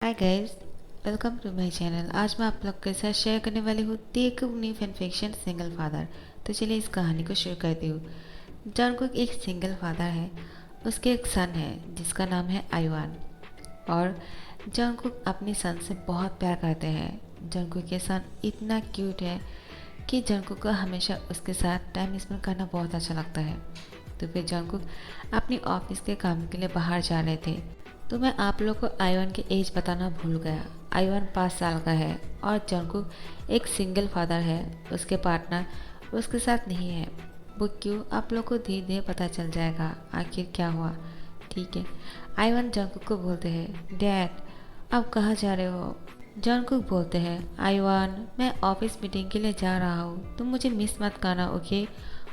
Hi guys, welcome to my channel. आज मैं आप लोग के साथ शेयर करने वाली हूँ दी new fan fiction single father. तो चलिए इस कहानी को शुरू करती हूँ। जॉनकुक एक सिंगल फादर है। उसके एक सन है जिसका नाम है आयुआन। और जॉनकुक अपनी सन से बहुत प्यार करते हैं। जॉनकुक के सन इतना क्यूट है कि जॉनकुक को हमेशा उसके साथ टाइम स्पेंड करना बहुत अच्छा लगता है। तो फिर जॉनकुक अपनी ऑफिस के काम के लिए बाहर जा रहे थे। तो मैं आप लोग को आयुआन की एज बताना भूल गया। आयुआन 5 साल का है और जॉनकुक एक सिंगल फादर है। उसके पार्टनर उसके साथ नहीं है। वो क्यों, आप लोग को धीरे धीरे पता चल जाएगा आखिर क्या हुआ। ठीक है। आयुआन जॉनकुक को बोलते हैं, डैड आप कहाँ जा रहे हो। जॉनकुक बोलते हैं, आयुआन मैं ऑफिस मीटिंग के लिए जा रहा हूँ, तुम मुझे मिस मत करना, ओके।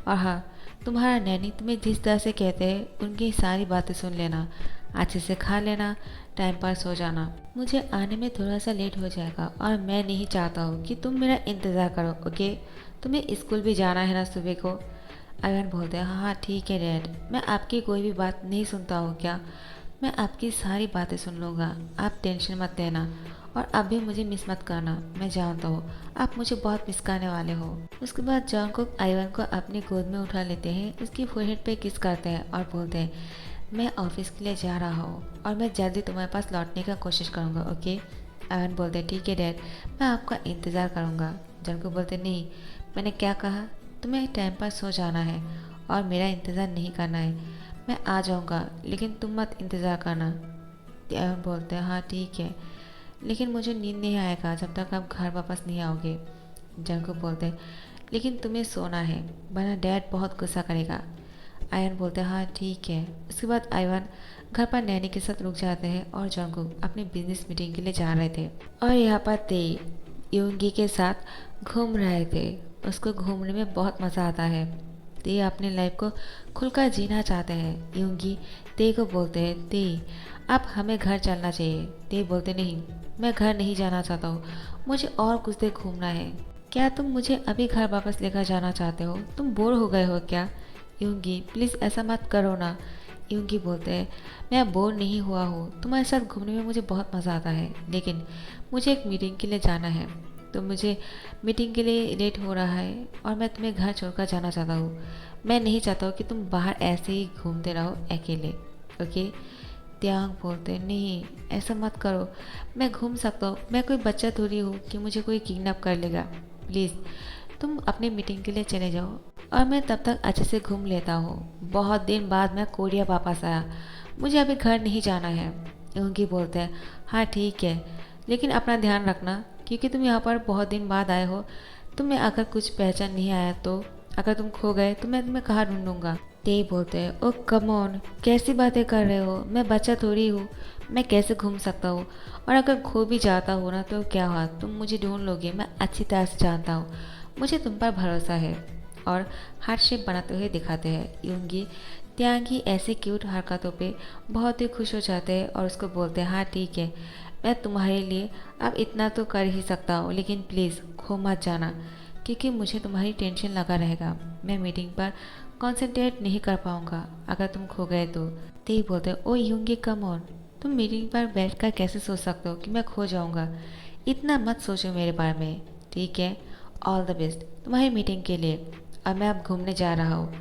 और हाँ, तुम्हारा नैनी तुम्हें जिस तरह से कहते हैं उनकी सारी बातें सुन लेना, अच्छे से खा लेना, टाइम पर सो जाना। मुझे आने में थोड़ा सा लेट हो जाएगा और मैं नहीं चाहता हूँ कि तुम मेरा इंतज़ार करो, ओके। तुम्हें स्कूल भी जाना है ना सुबह को। अयन बोलते हैं, हाँ हाँ ठीक है डैड, मैं आपकी कोई भी बात नहीं सुनता हूँ क्या। मैं आपकी सारी बातें सुन लूँगा, आप टेंशन मत लेना। और अब भी मुझे मिस मत करना, मैं जानता हूँ आप मुझे बहुत मिस करने वाले हो। उसके बाद जॉनकुक आइवन को अपनी गोद में उठा लेते हैं, उसकी फोरहेड पे किस करते हैं और बोलते हैं, मैं ऑफिस के लिए जा रहा हूँ और मैं जल्दी तुम्हारे पास लौटने का कोशिश करूँगा, ओके। आयन बोलते हैं, ठीक है डैड, मैं आपका इंतज़ार करूँगा। जॉनकुक बोलते, नहीं, मैंने क्या कहा, तुम्हें टाइम पर सो जाना है और मेरा इंतज़ार नहीं करना है। मैं आ जाऊँगा लेकिन तुम मत इंतज़ार करना। आयन बोलते हैं, हाँ ठीक है, लेकिन मुझे नींद नहीं आएगा जब तक आप घर वापस नहीं आओगे। जंकुक बोलते हैं, लेकिन तुम्हें सोना है वरना डैड बहुत गुस्सा करेगा। आयन बोलते हैं, हाँ ठीक है। उसके बाद आयन घर पर नैनी के साथ रुक जाते हैं और जंकुक अपनी बिजनेस मीटिंग के लिए जा रहे थे। और यहाँ पर ते यूंगी के साथ घूम रहे थे। उसको घूमने में बहुत मज़ा आता है। ते अपनी लाइफ को खुलकर जीना चाहते हैं। यूंगी ते को बोलते हैं, ते अब हमें घर चलना चाहिए। ते बोलते, नहीं, मैं घर नहीं जाना चाहता हूँ, मुझे और कुछ देर घूमना है। क्या तुम मुझे अभी घर वापस लेकर जाना चाहते हो, तुम बोर हो गए हो क्या। यूंगी, प्लीज़ ऐसा मत करो ना। यूंगी बोलते हैं, मैं बोर नहीं हुआ हूँ, तुम्हारे साथ घूमने में मुझे बहुत मज़ा आता है, लेकिन मुझे एक मीटिंग के लिए जाना है। तो मुझे मीटिंग के लिए लेट हो रहा है और मैं तुम्हें घर छोड़कर जाना चाहता हूँ। मैं नहीं चाहता हूँ कि तुम बाहर ऐसे ही घूमते रहो अकेले, ओके। त्यांग बोलते, नहीं ऐसा मत करो, मैं घूम सकता हूँ, मैं कोई बच्चा थोड़ी हूँ कि मुझे कोई किडनैप कर लेगा। प्लीज़ तुम अपनी मीटिंग के लिए चले जाओ और मैं तब तक अच्छे से घूम लेता हूँ। बहुत दिन बाद मैं कोरिया वापस आया, मुझे अभी घर नहीं जाना है। उनकी बोलते हैं, हाँ ठीक है, लेकिन अपना ध्यान रखना क्योंकि तुम यहाँ पर बहुत दिन बाद आए हो। तुम्हें अगर कुछ पहचान नहीं आया तो, अगर तुम खो गए तो मैं तुम्हें कहाँ ढूंढूंगा। ते बोलते हैं, ओ कम ऑन, कैसी बातें कर रहे हो, मैं बच्चा थोड़ी हूँ, मैं कैसे घूम सकता हूँ। और अगर खो भी जाता हूँ ना तो क्या हुआ, तुम मुझे ढूंढ लोगे, मैं अच्छी तरह से जानता हूँ, मुझे तुम पर भरोसा है। और हार्ट शेप बनाते हुए दिखाते हैं। यूंगी त्यांग की ऐसे क्यूट हरकतों पे बहुत ही खुश हो जाते हैं और उसको बोलते हैं, हाँ ठीक है, मैं तुम्हारे लिए अब इतना तो कर ही सकता हूँ, लेकिन प्लीज़ खो मत जाना क्योंकि मुझे तुम्हारी टेंशन लगा रहेगा। मैं मीटिंग पर कंसंट्रेट नहीं कर पाऊँगा अगर तुम खो गए तो। ते बोलते हैं, ओ यूंगी कम ऑन, तुम मीटिंग पर बैठकर कैसे सोच सकते हो कि मैं खो जाऊँगा। इतना मत सोचो मेरे बारे में, ठीक है। ऑल द बेस्ट तुम्हारी मीटिंग के लिए। अब मैं अब घूमने जा रहा हूँ,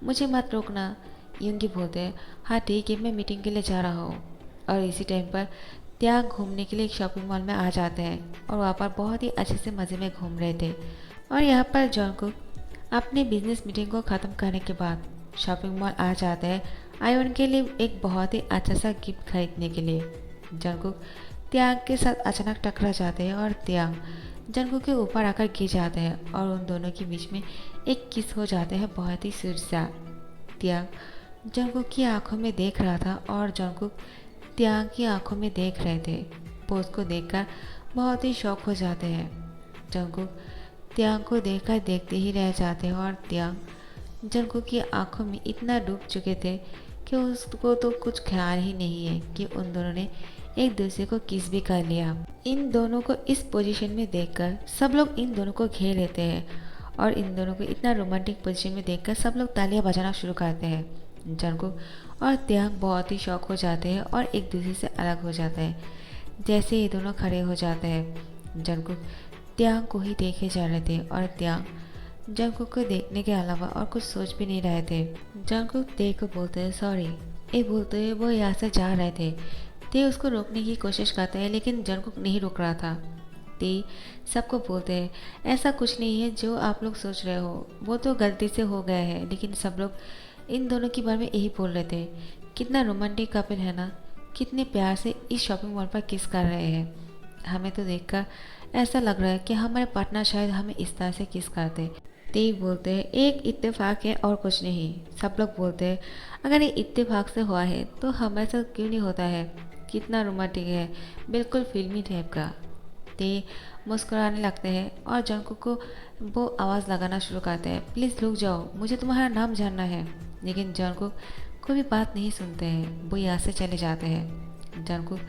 मुझे मत रोकना। यूंगी बोलते हैं, हाँ ठीक है, मैं मीटिंग के लिए जा रहा हूँ। और इसी टाइम पर त्याग घूमने के लिए एक शॉपिंग मॉल में आ जाते हैं और वहाँ पर बहुत ही अच्छे से मज़े में घूम रहे थे। और यहाँ पर जॉन को अपने बिजनेस मीटिंग को ख़त्म करने के बाद शॉपिंग मॉल आ जाते हैं आयुन के लिए एक बहुत ही अच्छा सा गिफ्ट खरीदने के लिए। जंगकुक त्याग के साथ अचानक टकरा जाते हैं और त्याग जंगकुक के ऊपर आकर गिर जाते हैं और उन दोनों के बीच में एक किस हो जाते हैं, बहुत ही स्वीट सा। त्याग जंगकुक की आंखों में देख रहा था और जंगकुक त्याग की आंखों में देख रहे थे। वो उसको देखकर बहुत ही शौक हो जाते हैं। जंगकुक त्यांग को देखकर देखते ही रह जाते हैं और त्यांग जंगकुक की आंखों में इतना डूब चुके थे कि उसको तो कुछ ख्याल ही नहीं है कि उन दोनों ने एक दूसरे को किस भी कर लिया। इन दोनों को इस पोजीशन में देखकर सब लोग इन दोनों को घेर लेते हैं और इन दोनों को इतना रोमांटिक पोजीशन में देखकर सब लोग तालियां बजाना शुरू करते हैं। जंगकुक और त्यांग बहुत ही शौक हो जाते हैं और एक दूसरे से अलग हो जाते हैं। जैसे ये दोनों खड़े हो जाते हैं, जंगकुक त्यांग को ही देखे जा रहे थे और त्यांग जंगकुक को देखने के अलावा और कुछ सोच भी नहीं रहे थे। जंगकुक ते को बोलते हैं सॉरी, ये बोलते हुए वो यहाँ से जा रहे थे। ते उसको रोकने की कोशिश करते हैं लेकिन जंगकुक नहीं रुक रहा था। ते सबको बोलते हैं ऐसा कुछ नहीं है जो आप लोग सोच रहे हो, वो तो गलती से हो गया है। लेकिन सब लोग इन दोनों के बारे में यही बोल रहे थे, कितना रोमांटिक कपल है ना, कितने प्यार से इस शॉपिंग मॉल पर किस कर रहे हैं। हमें तो देखकर ऐसा लग रहा है कि हमारे पार्टनर शायद हमें इस तरह से किस करते। ते बोलते हैं एक इत्तेफाक है और कुछ नहीं। सब लोग बोलते हैं अगर ये इत्तेफाक से हुआ है तो हमारे साथ क्यों नहीं होता है, कितना रोमांटिक है, बिल्कुल फिल्मी टाइप का। ते मुस्कुराने लगते हैं और जंगकुक को वो आवाज़ लगाना शुरू करते हैं, प्लीज़ रुक जाओ, मुझे तुम्हारा नाम जानना है। लेकिन जंगकुक कोई भी बात नहीं सुनते हैं, वो यहाँ से चले जाते हैं। जंगकुक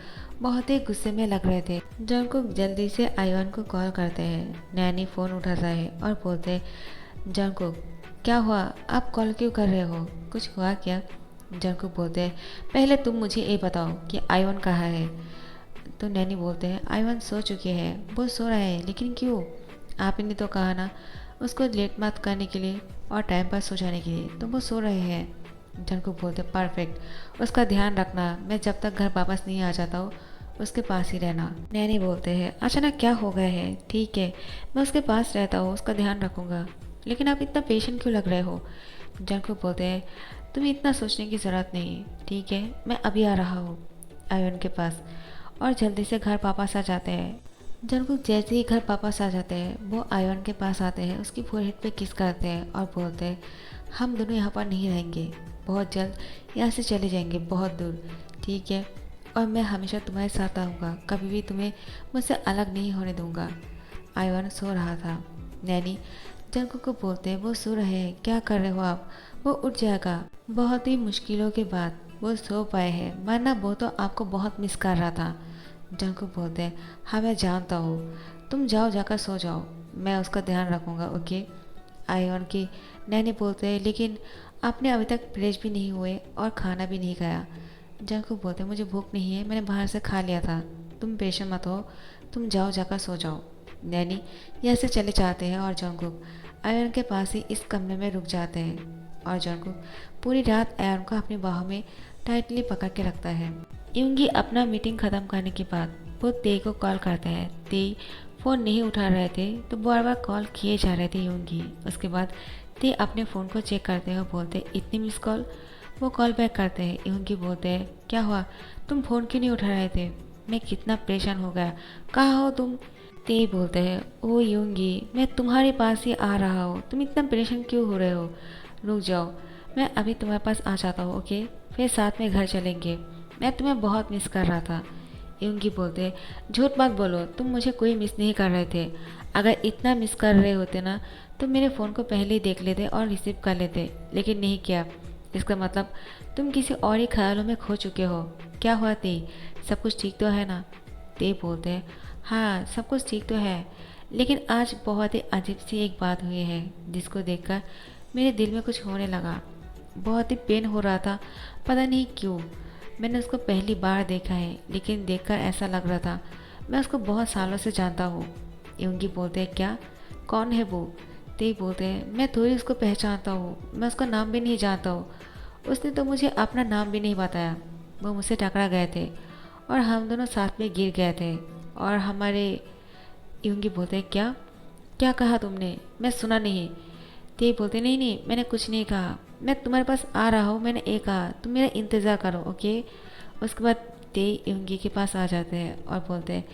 बहुत ही गुस्से में लग रहे थे। जंगकुक जल्दी से आयवन को कॉल करते हैं। नैनी फ़ोन उठाता है और बोलते हैं जंगकुक क्या हुआ, आप कॉल क्यों कर रहे हो, कुछ हुआ क्या? जंगकुक बोलते हैं पहले तुम मुझे ये बताओ कि आयवन कहाँ है। तो नैनी बोलते हैं आयवन सो चुके हैं, वो सो रहे हैं, लेकिन क्यों? आपने तो कहा ना उसको लेट मत करने के लिए और टाइम पर सो जाने के लिए, तो वो सो रहे हैं। जंगकुक बोलते परफेक्ट, उसका ध्यान रखना, मैं जब तक घर वापस नहीं आ जाता हूँ उसके पास ही रहना। नैनी बोलते हैं अचानक क्या हो गया है, ठीक है मैं उसके पास रहता हूँ, उसका ध्यान रखूँगा, लेकिन आप इतना पेशेंट क्यों लग रहे हो? जंगकुक बोलते हैं तुम्हें इतना सोचने की ज़रूरत नहीं, ठीक है मैं अभी आ रहा हूँ आयन के पास। और जल्दी से घर वापस आ जाते हैं। जंगकुक जैसे ही घर वापस आ जाते हैं वो आयन के पास आते हैं, उसकी फोरहेड पे किस करते हैं और बोलते हैं हम दोनों यहाँ पर नहीं रहेंगे, बहुत जल्द यहाँ से चले जाएंगे बहुत दूर, ठीक है, और मैं हमेशा तुम्हारे साथ आऊँगा, कभी भी तुम्हें मुझसे अलग नहीं होने दूँगा। आयन सो रहा था। नैनी जंगकुक को बोलते हैं वो सो रहे हैं, क्या कर रहे हो आप, वो उठ जाएगा। बहुत ही मुश्किलों के बाद वो सो पाए हैं, वरना वो तो आपको बहुत मिस कर रहा था। जंगकुक बोलते हैं हाँ मैं जानता हूँ, तुम जाओ जाकर सो जाओ, मैं उसका ध्यान रखूँगा, ओके। आयन की नैनी बोलते हैं लेकिन आपने अभी तक फ्रेश भी नहीं हुए और खाना भी नहीं खाया। जंगकुक बोलते हैं मुझे भूख नहीं है, मैंने बाहर से खा लिया था, तुम पेशेंट मत हो, तुम जाओ जाकर सो जाओ। नैनी यहाँ से चले जाते हैं और जंगकुक आयन के पास ही इस कमरे में रुक जाते हैं और जंगकुक पूरी रात आयन को अपनी बाहों में टाइटली पकड़ के रखता है। यूंगी अपना मीटिंग ख़त्म करने के बाद वो ते को कॉल करता है। ते फ़ोन नहीं उठा रहे थे तो बार बार कॉल किए जा रहे थे यूंगी। उसके बाद ते अपने फ़ोन को चेक करते हैं और बोलते इतनी मिस कॉल। वो कॉल बैक करते हैं। यूंगी बोलते हैं क्या हुआ, तुम फ़ोन क्यों नहीं उठा रहे थे, मैं कितना परेशान हो गया, कहाँ हो तुम? ते बोलते हैं ओ यूंगी मैं तुम्हारे पास ही आ रहा हूँ, तुम इतना परेशान क्यों हो रहे हो, रुक जाओ मैं अभी तुम्हारे पास आ जाता हूँ, ओके, फिर साथ में घर चलेंगे, मैं तुम्हें बहुत मिस कर रहा था। यूंगी बोलते झूठ मत बोलो, तुम मुझे कोई मिस नहीं कर रहे थे, अगर इतना मिस कर रहे होते ना तो मेरे फ़ोन को पहले ही देख लेते और रिसीव कर लेते, लेकिन नहीं किया, इसका मतलब तुम किसी और ही ख्यालों में खो चुके हो। क्या हुआ ते, सब कुछ ठीक तो है ना? ते बोलते हैं हाँ सब कुछ ठीक तो है, लेकिन आज बहुत ही अजीब सी एक बात हुई है जिसको देखकर मेरे दिल में कुछ होने लगा, बहुत ही पेन हो रहा था, पता नहीं क्यों। मैंने उसको पहली बार देखा है लेकिन देखकर ऐसा लग रहा था मैं उसको बहुत सालों से जानता हूँ। यूंगी बोलते हैं क्या, कौन है वो? ते बोलते हैं मैं थोड़ी उसको पहचानता हूँ, मैं उसका नाम भी नहीं जानता हूँ, उसने तो मुझे अपना नाम भी नहीं बताया, वो मुझसे टकरा गए थे और हम दोनों साथ में गिर गए थे और हमारे। यूंगी बोलते हैं क्या, क्या कहा तुमने, मैं सुना नहीं। ते बोलते नहीं नहीं मैंने कुछ नहीं कहा, मैं तुम्हारे पास आ रहा हूँ, मैंने एक कहा, तुम मेरा इंतज़ार करो, ओके। उसके बाद ते यूंगी के पास आ जाते हैं और बोलते हैं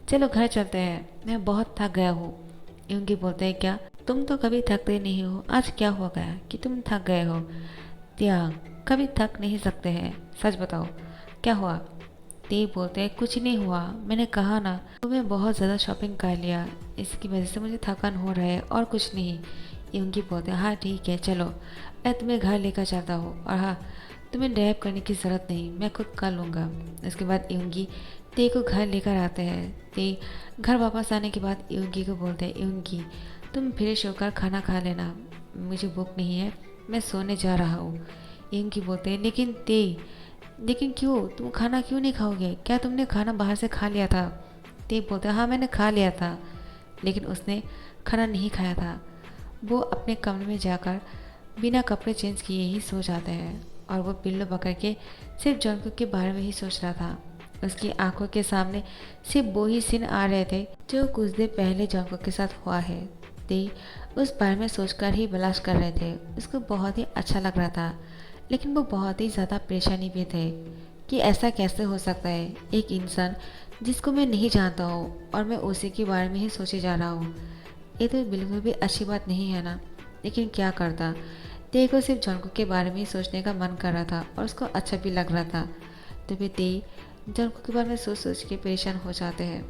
चलो घर चलते हैं, मैं बहुत थक गया हूँ। यूंगी बोलते हैं क्या, तुम तो कभी थकते नहीं हो, आज क्या हो गया कि तुम थक गए हो? त्याग कभी थक नहीं सकते हैं, सच बताओ क्या हुआ? ते बोलते हैं कुछ नहीं हुआ, मैंने कहा ना तो मैं बहुत ज़्यादा शॉपिंग कर लिया, इसकी वजह से मुझे थकान हो रहा है और कुछ नहीं। यूंगी बोलते हैं हाँ ठीक है चलो, मैं तुम्हें घर लेकर जाता हूँ, और हाँ तुम्हें ड्राइव करने की ज़रूरत नहीं, मैं खुद कर लूँगा। इसके बाद यूंगी ते को घर लेकर आते हैं। ते घर वापस आने के बाद यूंगी को बोलते हैं यूंगी तुम फ्रेश होकर खाना खा लेना, मुझे भूख नहीं है, मैं सोने जा रहा हूँ। यूंगी बोलते हैं लेकिन ते लेकिन क्यों, तुम खाना क्यों नहीं खाओगे? क्या तुमने खाना बाहर से खा लिया था? ते बोलता है हाँ मैंने खा लिया था, लेकिन उसने खाना नहीं खाया था। वो अपने कमरे में जाकर बिना कपड़े चेंज किए ही सो जाता है और वो पिल्लो पकड़ के सिर्फ जॉनकुक के बारे में ही सोच रहा था। उसकी आंखों के सामने सिर्फ वो ही सीन आ रहे थे जो कुछ देर पहले जॉनकुक के साथ हुआ है। ते उस बारे में सोचकर ही बलाश कर रहे थे। उसको बहुत ही अच्छा लग रहा था, लेकिन वो बहुत ही ज़्यादा परेशानी में थे कि ऐसा कैसे हो सकता है, एक इंसान जिसको मैं नहीं जानता हूँ और मैं उसी के बारे में ही सोचे जा रहा हूँ। ये तो बिल्कुल भी अच्छी बात नहीं है ना। लेकिन क्या करता, ते को सिर्फ जॉनकुक के बारे में ही सोचने का मन कर रहा था और उसको अच्छा भी लग रहा था। तो फिर ते जॉनकुक के बारे में सोच सोच के परेशान हो जाते हैं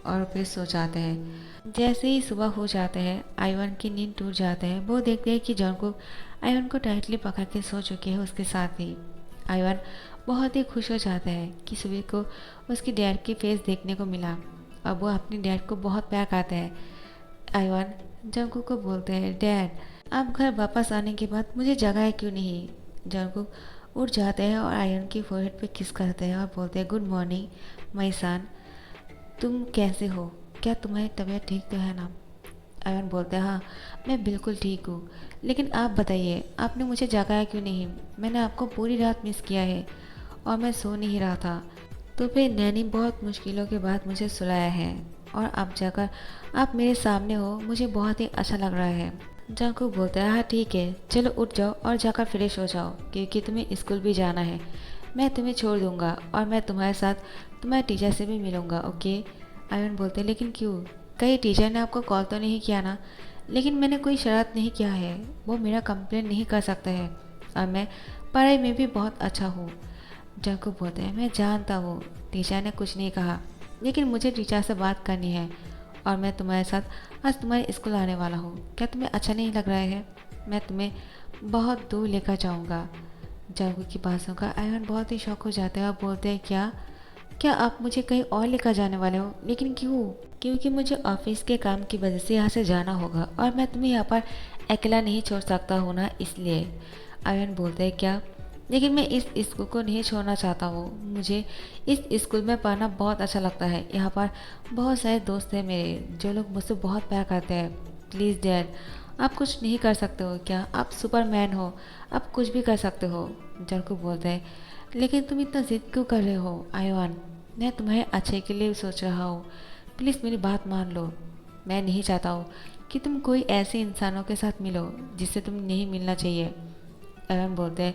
और फिर सो जाते हैं। जैसे ही सुबह हो जाते हैं, आइवन की नींद टूट जाते हैं। वो देखते हैं कि जॉनकुक आइवन को टाइटली पकड़ के सो चुके हैं उसके साथ ही। आइवन बहुत ही खुश हो जाता है कि सुबह को उसकी डैड की फेस देखने को मिला और वो अपने डैड को बहुत प्यार करते हैं। आइवन जंगकुक को बोलते हैं डैड, आप घर वापस आने के बाद मुझे जगाए क्यों नहीं? जंगकुक उठ जाते हैं और आइवन की फोरहेड पे किस करते हैं और बोलते हैं गुड मॉर्निंग माय सन, तुम कैसे हो? क्या तुम्हारी तबीयत ठीक तो है ना? आयन बोलता है हाँ मैं बिल्कुल ठीक हूँ, लेकिन आप बताइए आपने मुझे जगाया क्यों नहीं? मैंने आपको पूरी रात मिस किया है और मैं सो नहीं रहा था। तो फिर नैनी बहुत मुश्किलों के बाद मुझे सुलाया है और अब जाकर आप मेरे सामने हो, मुझे बहुत ही अच्छा लग रहा है। जाको बोलता है हाँ ठीक है, चलो उठ जाओ और जाकर फ्रेश हो जाओ क्योंकि तुम्हें स्कूल भी जाना है। मैं तुम्हें छोड़ दूंगा और मैं तुम्हारे साथ तुम्हारे टीचर से भी मिलूंगा, ओके? आयन बोलते हैं लेकिन क्यों? कहीं टीचर ने आपको कॉल तो नहीं किया ना? लेकिन मैंने कोई शरारत नहीं किया है, वो मेरा कंप्लेन नहीं कर सकता है और मैं पढ़ाई में भी बहुत अच्छा हूँ। जंकू बोलते हैं मैं जानता हूँ टीचर ने कुछ नहीं कहा, लेकिन मुझे टीचर से बात करनी है और मैं तुम्हारे साथ आज तुम्हारे स्कूल आने वाला हूँ। क्या तुम्हें अच्छा नहीं लग रहा है? मैं तुम्हें बहुत दूर लेकर जाऊँगा। जंकू की बात सुनकर आयन बहुत ही शौक हो जाते हैं और बोलते हैं क्या क्या आप मुझे कहीं और लेकर जाने वाले हो? लेकिन क्यों? क्योंकि मुझे ऑफिस के काम की वजह से यहाँ से जाना होगा और मैं तुम्हें यहाँ पर अकेला नहीं छोड़ सकता हूँ ना, इसलिए। आयन बोलते हैं क्या? लेकिन मैं इस स्कूल को नहीं छोड़ना चाहता हूँ, मुझे इस स्कूल में पढ़ना बहुत अच्छा लगता है। यहाँ पर बहुत सारे दोस्त हैं मेरे जो लोग मुझसे बहुत प्यार करते हैं। प्लीज़ डैड, आप कुछ नहीं कर सकते हो क्या? आप सुपरमैन हो, आप कुछ भी कर सकते हो। जरकू बोलते हैं लेकिन तुम इतना जिद क्यों कर रहे हो आयवान? मैं तुम्हारे अच्छे के लिए सोच रहा हूँ, प्लीज़ मेरी बात मान लो। मैं नहीं चाहता हूँ कि तुम कोई ऐसे इंसानों के साथ मिलो जिससे तुम नहीं मिलना चाहिए। एवन बोलते हैं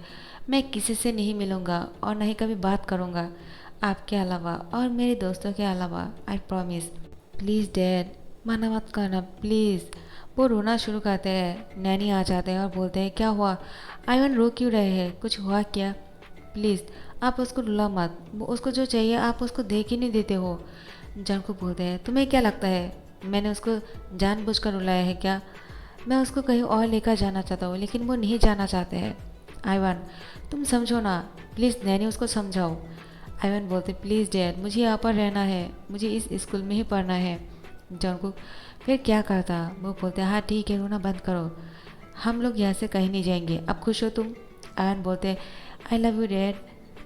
मैं किसी से नहीं मिलूँगा और ना ही कभी बात करूँगा आपके अलावा और मेरे दोस्तों के अलावा, आई प्रॉमिस। प्लीज़ डैड, मना मत करना प्लीज़। वो रोना शुरू करते हैं। नैनी आ जाते हैं और बोलते हैं क्या हुआ आयवन, रो क्यों रहे हैं? कुछ हुआ क्या? प्लीज़ आप उसको रुला मत, वो उसको जो चाहिए आप उसको दे के नहीं देते हो। जन को बोलते हैं तुम्हें क्या लगता है मैंने उसको जानबूझकर रुलाया है क्या? मैं उसको कहीं और लेकर जाना चाहता हूँ लेकिन वो नहीं जाना चाहते हैं। आइवान तुम समझो ना, प्लीज़ नैनी उसको समझाओ। आइवान बोलते प्लीज़ डैड, मुझे यहाँ पर रहना है, मुझे इस स्कूल में ही पढ़ना है। जॉन को फिर क्या करता, वो बोलते हाँ ठीक है रोना बंद करो, हम लोग यहाँ से कहीं नहीं जाएंगे, अब खुश हो तुम? आयन बोलते I love you dad.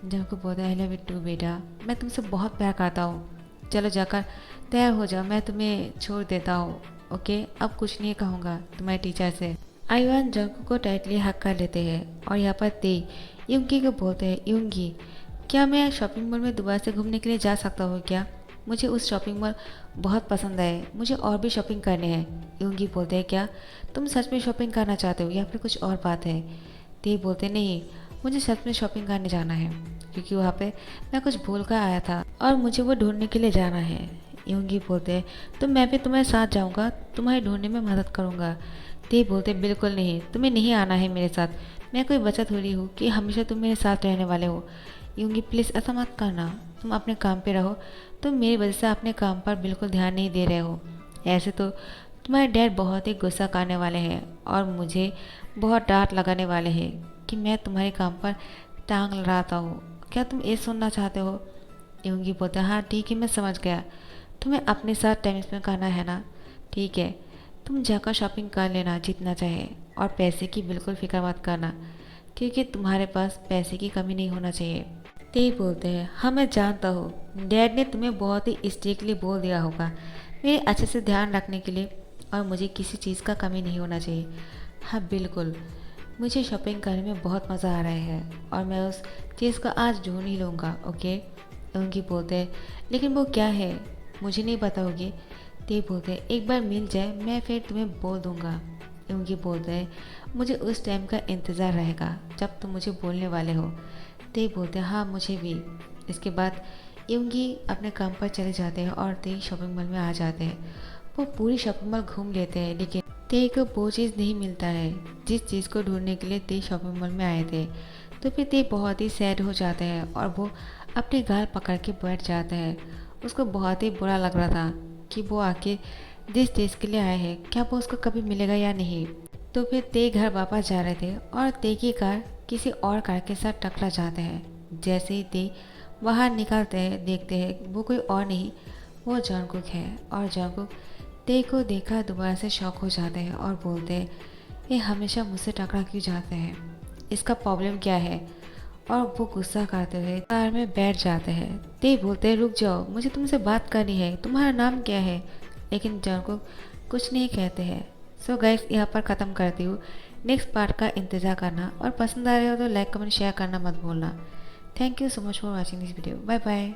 John को बोलते आई लव यू टू बेटा, मैं तुमसे बहुत प्यार करता हूँ। चलो जाकर तैयार हो जाओ, मैं तुम्हें छोड़ देता हूँ, ओके? अब कुछ नहीं कहूँगा तुम्हारे टीचर से। आइवान जंकू को टाइटली हक कर लेते हैं और यहाँ पर ते यूंगी को बोलते हैं यूंगी, क्या मैं शॉपिंग मॉल में दोबारा से घूमने के लिए जा सकता हूँ क्या? मुझे उस शॉपिंग मॉल बहुत पसंद आए, मुझे और भी शॉपिंग करने हैं। यूंगी बोलते हैं क्या तुम सच में शॉपिंग करना चाहते हो या फिर कुछ और बात है? ते बोलते नहीं, मुझे सच में शॉपिंग करने जाना है क्योंकि वहाँ पे मैं कुछ भूल कर आया था और मुझे वो ढूंढने के लिए जाना है। यूंगी बोलते हैं तो मैं भी तुम्हारे साथ जाऊँगा, तुम्हारे ढूंढने में मदद करूँगा। ते बोलते बिल्कुल नहीं, तुम्हें नहीं आना है मेरे साथ, मैं कोई बच्चा थोड़ी हूँ कि हमेशा तुम मेरे साथ रहने वाले हो। यूंगी प्लीज़ ऐसा मत करना, तुम अपने काम पे रहो, तुम मेरी वजह से अपने काम पर बिल्कुल ध्यान नहीं दे रहे हो। ऐसे तो तुम्हारे डैड बहुत ही गुस्सा करने वाले हैं और मुझे बहुत डांट लगाने वाले हैं कि मैं तुम्हारे काम पर टांग लड़ाता हूँ। क्या तुम ये सुनना चाहते हो? यूंगी बोलते हाँ ठीक है मैं समझ गया, तुम्हें अपने साथ टाइम स्पेंड करना है ना, ठीक है तुम जाकर शॉपिंग कर लेना जितना चाहे और पैसे की बिल्कुल फिक्र मत करना क्योंकि तुम्हारे पास पैसे की कमी नहीं होना चाहिए। ते बोलते हैं, हाँ मैं जानता हूँ डैड ने तुम्हें बहुत ही स्ट्रिक्टली बोल दिया होगा मेरे अच्छे से ध्यान रखने के लिए और मुझे किसी चीज़ का कमी नहीं होना चाहिए। हाँ बिल्कुल, मुझे शॉपिंग करने में बहुत मज़ा आ रहा है और मैं उस चीज़ को आज ढूंढ ही लूँगा। ओके, उनकी बोलते हैं, लेकिन वो क्या है मुझे नहीं बताओगे? ते बोलते हैं, एक बार मिल जाए मैं फिर तुम्हें बोल दूँगा। उनकी बोलते हैं, मुझे उस टाइम का इंतज़ार रहेगा जब तुम मुझे बोलने वाले हो। ते बोलते हैं, हाँ मुझे भी। इसके बाद योंगी अपने काम पर चले जाते हैं और ते शॉपिंग मॉल में आ जाते हैं। वो पूरी शॉपिंग मॉल घूम लेते हैं लेकिन ते को वो चीज़ नहीं मिलता है जिस चीज़ को ढूंढने के लिए ते शॉपिंग मॉल में आए थे। तो फिर ते बहुत ही सैड हो जाते हैं और वो अपने गाल पकड़ के बैठ जाते हैं। उसको बहुत ही बुरा लग रहा था कि वो आके जिस चीज़ के लिए आए हैं क्या वो उसको कभी मिलेगा या नहीं। तो फिर ते घर वापस जा रहे थे और ते की कार किसी और कार के साथ टकरा जाते हैं। जैसे ही ते बाहर निकलते हैं देखते हैं वो कोई और नहीं, वो जॉनकुक है। और जॉनकुक ते को देखा दोबारा से शॉक हो जाते हैं और बोलते हैं, ये हमेशा मुझसे टकरा क्यों जाते हैं, इसका प्रॉब्लम क्या है? और वो गुस्सा करते हुए कार में बैठ जाते हैं। ते बोलते हैं, रुक जाओ मुझे तुमसे बात करनी है, तुम्हारा नाम क्या है? लेकिन जॉनकुक कुछ नहीं कहते हैं। सो गाइस यहाँ पर ख़त्म करती हूँ। नेक्स्ट पार्ट का इंतज़ार करना और पसंद आ रहे हो तो लाइक कमेंट शेयर करना मत भूलना। Thank you so much for watching this video. Bye bye.